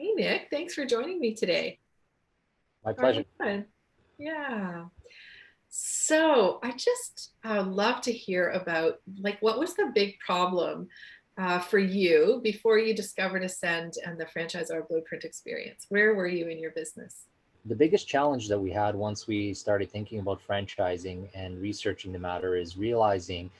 Hey Nick, thanks for joining me today. My How are pleasure. you doing? Yeah. So I just love to hear about what was the big problem for you before you discovered Ascend and the Franchisor Blueprint Experience? Where were you in your business? The biggest challenge that we had once we started thinking about franchising and researching the matter is realizing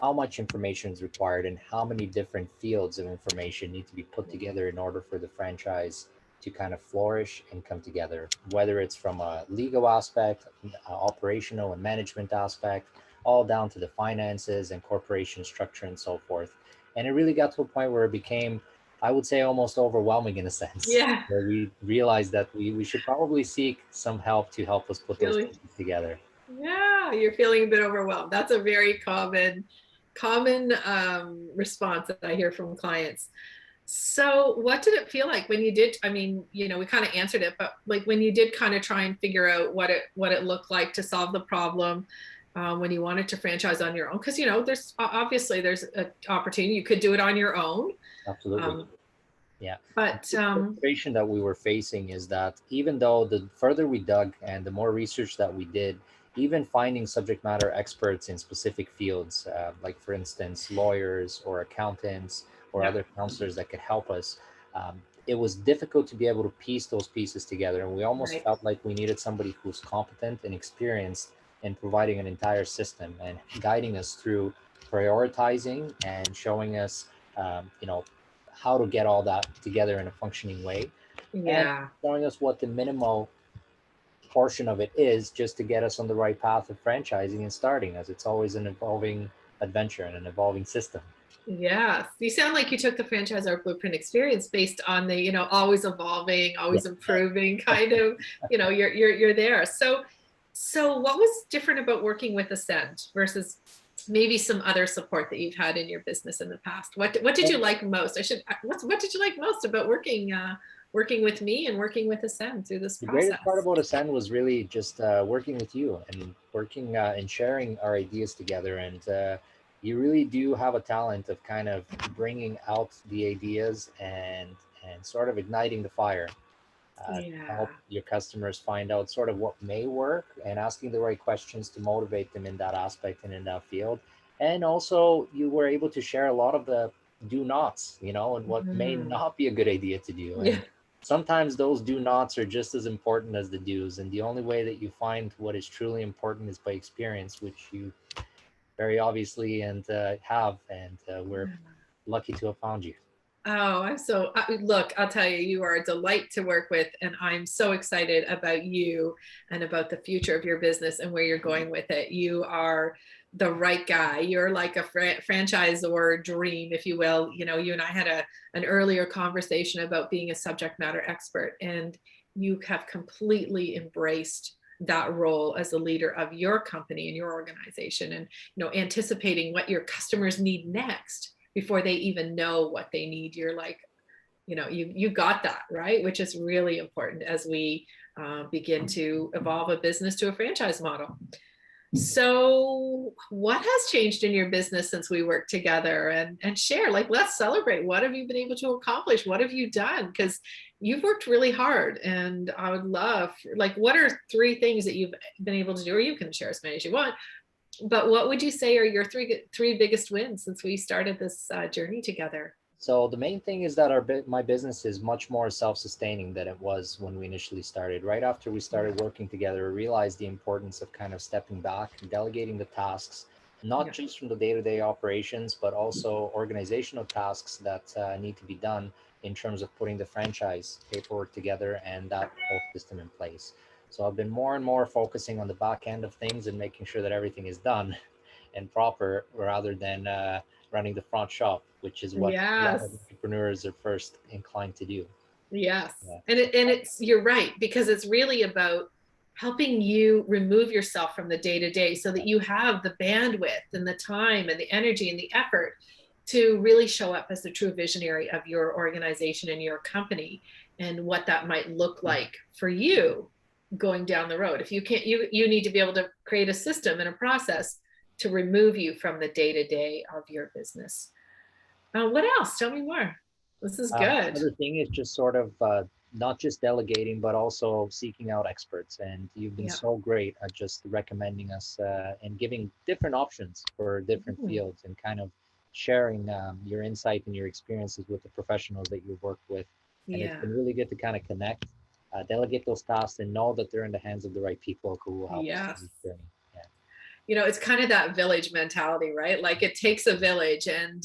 how much information is required and how many different fields of information need to be put together in order for the franchise to kind of flourish and come together, whether it's from a legal aspect, operational and management aspect, all down to the finances and corporation structure and so forth. And it really got to a point where it became, I would say, almost overwhelming in a sense, Yeah, where we realized that we should probably seek some help to help us put those really. pieces together. Yeah, you're feeling a bit overwhelmed. That's a very common response that I hear from clients. So, what did it feel like when you did? I mean, we kind of answered it, but like when you did kind of try and figure out what it looked like to solve the problem, when you wanted to franchise on your own, because there's obviously there's an opportunity you could do it on your own, Absolutely. um, Yeah. but The frustration that we were facing is that even though the further we dug and the more research that we did, even finding subject matter experts in specific fields, like for instance, lawyers or accountants or yeah, other counselors that could help us, it was difficult to be able to piece those pieces together. And we almost right, felt like we needed somebody who's competent and experienced in providing an entire system and guiding us through prioritizing and showing us, how to get all that together in a functioning way, and yeah. showing us what the minimal portion of it is just to get us on the right path of franchising and starting, as it's always an evolving adventure and an evolving system. Yes, you sound like you took the franchisor blueprint experience based on the, always evolving, Yeah. always improving kind of, you're there. So what was different about working with Ascend versus maybe some other support that you've had in your business in the past? What did you like most? What did you like most about working with me and working with Ascend through this The greatest part process? about Ascend was really just working with you and working and sharing our ideas together. And you really do have a talent of kind of bringing out the ideas and sort of igniting the fire to help Yeah. your customers find out sort of what may work and asking the right questions to motivate them in that aspect and in that field. And also, you were able to share a lot of the do nots, and what may Mhm. not be a good idea to do. And Yeah. sometimes those do nots are just as important as the do's. And the only way that you find what is truly important is by experience, which you very obviously and have. And we're lucky to have found you. Oh, look, I'll tell you, you are a delight to work with, and I'm so excited about you and about the future of your business and where you're going with it. You are the right guy. You're like a franchisor dream, if you will. You and I had an earlier conversation about being a subject matter expert, and you have completely embraced that role as the leader of your company and your organization, and anticipating what your customers need next before they even know what they need. You're like, you got that right, which is really important as we begin to evolve a business to a franchise model. So what has changed in your business since we worked together, and share, like, let's celebrate. What have you been able to accomplish? What have you done? Because you've worked really hard, and I would love, like, what are three things that you've been able to do, or you can share as many as you want, but what would you say are your three biggest wins since we started this journey together? So the main thing is that my business is much more self-sustaining than it was when we initially started. Right after we Yeah, started working together, we realized the importance of kind of stepping back and delegating the tasks, not yeah, just from the day-to-day operations, but also organizational tasks that need to be done in terms of putting the franchise paperwork together and that whole system in place. So I've been more and more focusing on the back end of things and making sure that everything is done and proper rather than running the front shop, which is what a lot of yes, entrepreneurs are first inclined to do. yes. Yeah. And you're right, because it's really about helping you remove yourself from the day to day so that you have the bandwidth and the time and the energy and the effort to really show up as the true visionary of your organization and your company, and what that might look like for you going down the road. If you can't, you need to be able to create a system and a process to remove you from the day to day of your business. What else? Tell me more. This is good. Another thing is just sort of not just delegating, but also seeking out experts. And you've been Yeah. so great at just recommending us and giving different options for different Mhm. fields and kind of sharing your insight and your experiences with the professionals that you've worked with. And it's Yeah. been really good to kind of connect, delegate those tasks, and know that they're in the hands of the right people who will help us Yes. through this journey. Yeah. It's kind of that village mentality, right? Like it takes a village. And,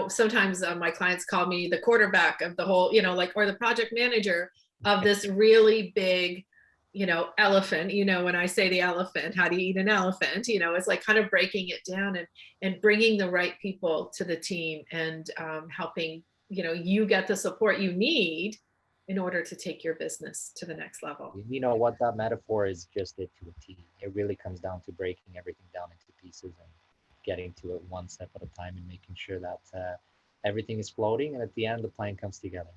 sometimes my clients call me the quarterback of the whole, like, or the project manager of this really big, elephant. When I say the elephant, how do you eat an elephant? It's like kind of breaking it down and bringing the right people to the team and helping, you get the support you need in order to take your business to the next level. You know what, that metaphor is just it to a T. It really comes down to breaking everything down into pieces and getting to it one step at a time and making sure that everything is floating and at the end the plan comes together.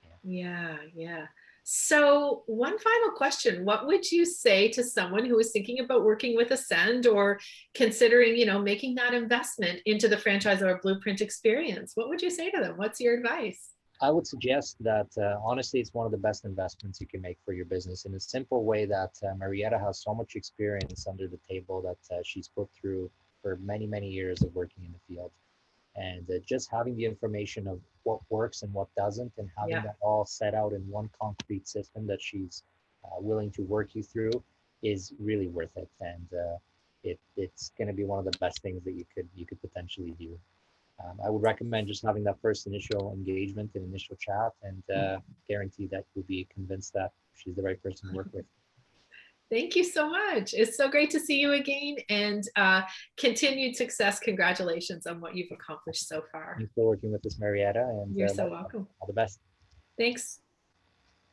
Yeah. Yeah, yeah. So, one final question. What would you say to someone who is thinking about working with Ascend or considering, making that investment into the Franchisor Blueprint Experience? What would you say to them? What's your advice? I would suggest that honestly, it's one of the best investments you can make for your business in a simple way that Marietta has so much experience under the table that she's put through for many, many years of working in the field. And just having the information of what works and what doesn't and having Yeah. that all set out in one concrete system that she's willing to work you through is really worth it. And it's going to be one of the best things that you could potentially do. I would recommend just having that first initial engagement and initial chat and guarantee that you'll be convinced that she's the right person to work with. Thank you so much. It's so great to see you again and continued success. Congratulations on what you've accomplished so far. Thanks for working with us, Marietta, and You're so welcome. all the best. Thanks.